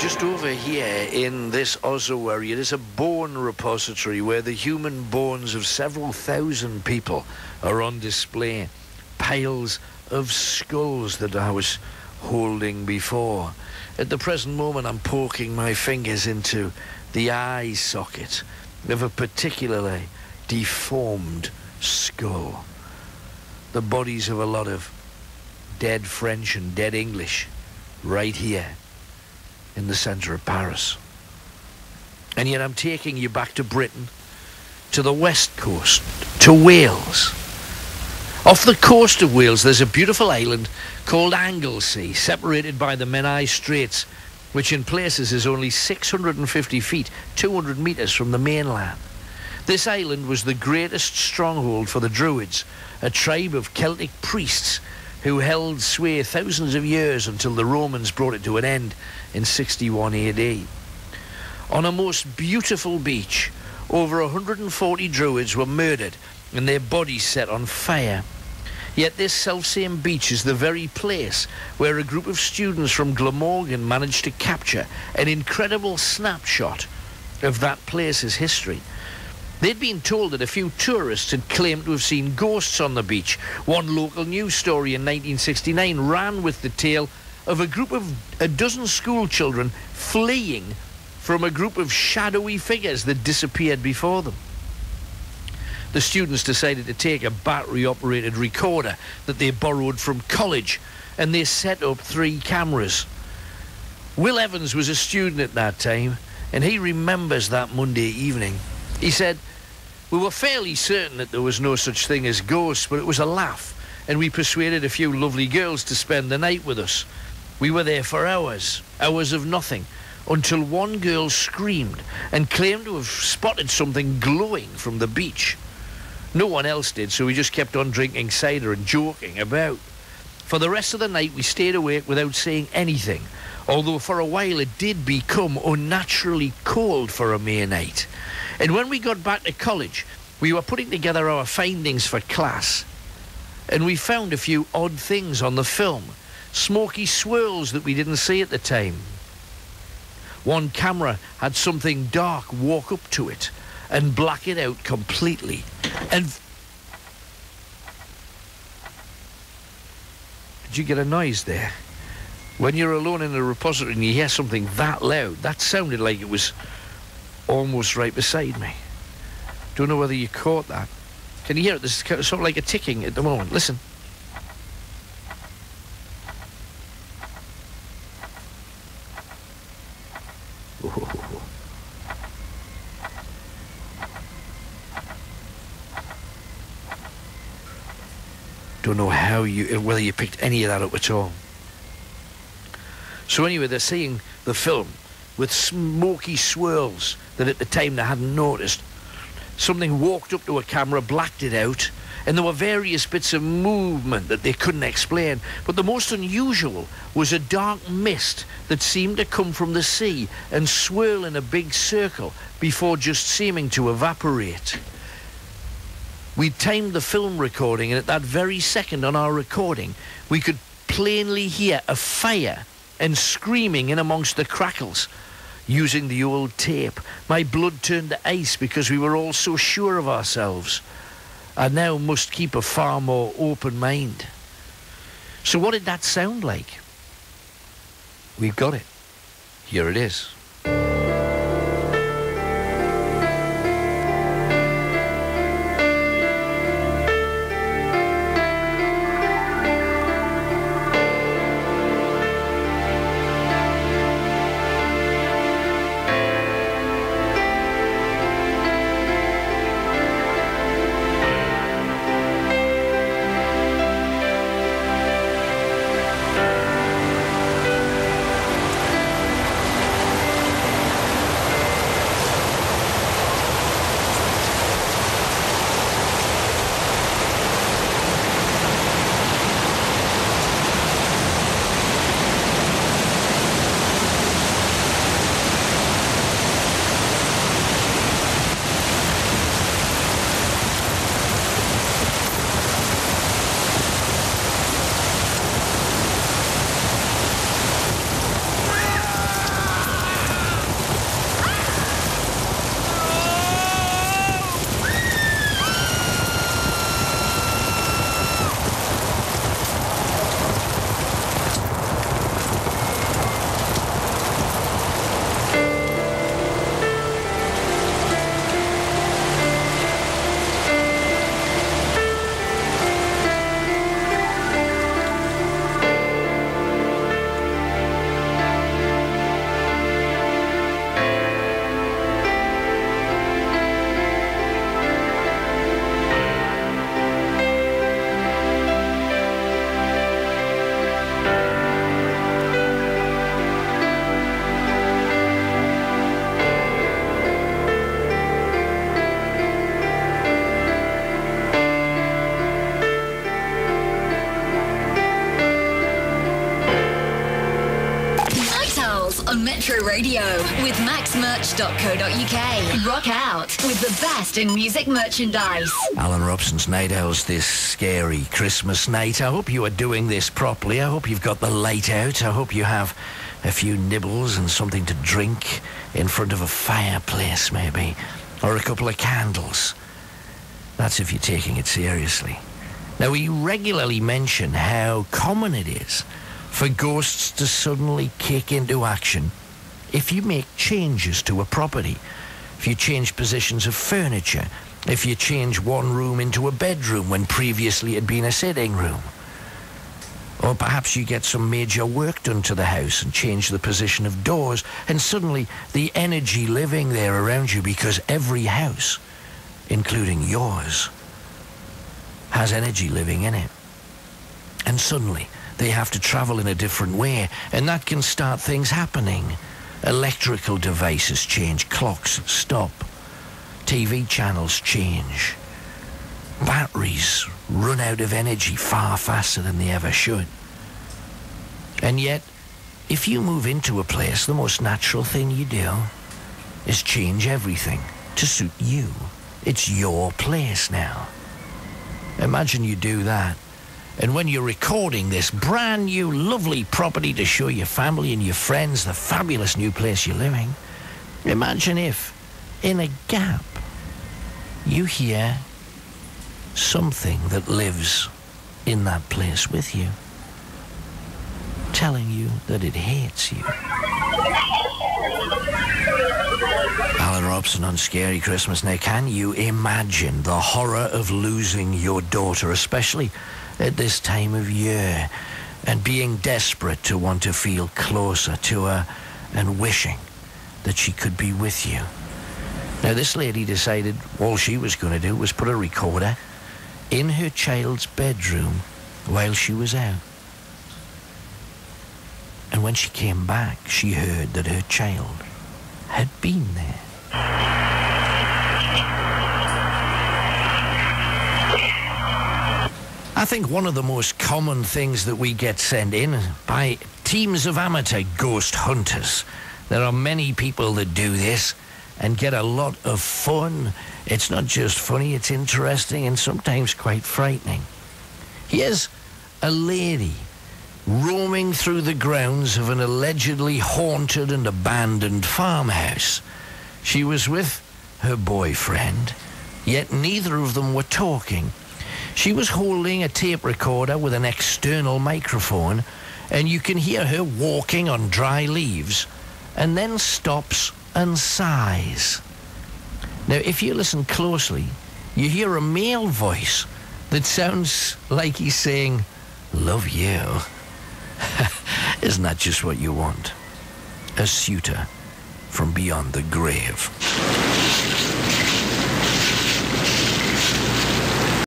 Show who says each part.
Speaker 1: just over here in this Oslo area, there's a bone repository where the human bones of several thousand people are on display. Piles of skulls that I was holding before. At the present moment, I'm poking my fingers into the eye socket of a particularly deformed skull. The bodies of a lot of dead French and dead English right here in the centre of Paris. And yet I'm taking you back to Britain, to the west coast, to Wales. Off the coast of Wales, there's a beautiful island called Anglesey, separated by the Menai Straits, which in places is only 650 feet, 200 metres from the mainland. This island was the greatest stronghold for the Druids, a tribe of Celtic priests who held sway thousands of years until the Romans brought it to an end in 61 AD. On a most beautiful beach, over 140 Druids were murdered and their bodies set on fire. Yet this selfsame beach is the very place where a group of students from Glamorgan managed to capture an incredible snapshot of that place's history. They'd been told that a few tourists had claimed to have seen ghosts on the beach. One local news story in 1969 ran with the tale of a group of a dozen school children fleeing from a group of shadowy figures that disappeared before them. The students decided to take a battery-operated recorder that they borrowed from college, and they set up 3 cameras. Will Evans was a student at that time, and he remembers that Monday evening. He said, "We were fairly certain that there was no such thing as ghosts, but it was a laugh, and we persuaded a few lovely girls to spend the night with us. We were there for hours of nothing, until one girl screamed and claimed to have spotted something glowing from the beach. No one else did, so we just kept on drinking cider and joking about. For the rest of the night, we stayed awake without saying anything, although for a while it did become unnaturally cold for a May night. And when we got back to college, we were putting together our findings for class, and we found a few odd things on the film, smoky swirls that we didn't see at the time. One camera had something dark walk up to it and black it out completely. And did you get a noise there? When you're alone in a repository and you hear something that loud, that sounded like it was almost right beside me. Don't know whether you caught that. Can you hear it? There's sort of like a ticking at the moment. Listen. Oh. Don't know whether you picked any of that up at all. So anyway, they're seeing the film with smoky swirls that at the time they hadn't noticed. Something walked up to a camera, blacked it out, and there were various bits of movement that they couldn't explain. But the most unusual was a dark mist that seemed to come from the sea and swirl in a big circle before just seeming to evaporate. We timed the film recording, and at that very second on our recording, we could plainly hear a fire and screaming in amongst the crackles. Using the old tape, my blood turned to ice because we were all so sure of ourselves. I now must keep a far more open mind. So what did that sound like? We've got it. Here it is.
Speaker 2: on Metro Radio with maxmerch.co.uk. Rock out with the best in music merchandise.
Speaker 1: Alan Robson's Night Owls this scary Christmas night. I hope you are doing this properly. I hope you've got the light out. I hope you have a few nibbles and something to drink in front of a fireplace maybe, or a couple of candles. That's if you're taking it seriously. Now, we regularly mention how common it is for ghosts to suddenly kick into action if you make changes to a property, if you change positions of furniture, if you change one room into a bedroom when previously it had been a sitting room. Or perhaps you get some major work done to the house and change the position of doors, and suddenly the energy living there around you, because every house, including yours, has energy living in it. And suddenly they have to travel in a different way, and that can start things happening. Electrical devices change, clocks stop, TV channels change, batteries run out of energy far faster than they ever should. And yet, if you move into a place, the most natural thing you do is change everything to suit you. It's your place now. Imagine you do that, and when you're recording this brand new lovely property to show your family and your friends the fabulous new place you're living, imagine if, in a gap, you hear something that lives in that place with you, telling you that it hates you. Alan Robson on Scary Christmas. Now, can you imagine the horror of losing your daughter, especially at this time of year, and being desperate to want to feel closer to her and wishing that she could be with you? Now, this lady decided all she was going to do was put a recorder in her child's bedroom while she was out. And when she came back, she heard that her child had been there. I think one of the most common things that we get sent in by teams of amateur ghost hunters. There are many people that do this and get a lot of fun. It's not just funny, it's interesting and sometimes quite frightening. Here's a lady roaming through the grounds of an allegedly haunted and abandoned farmhouse. She was with her boyfriend, yet neither of them were talking. She was holding a tape recorder with an external microphone, and you can hear her walking on dry leaves, and then stops and sighs. Now, if you listen closely, you hear a male voice that sounds like he's saying, "Love you." Isn't that just what you want? A suitor from beyond the grave.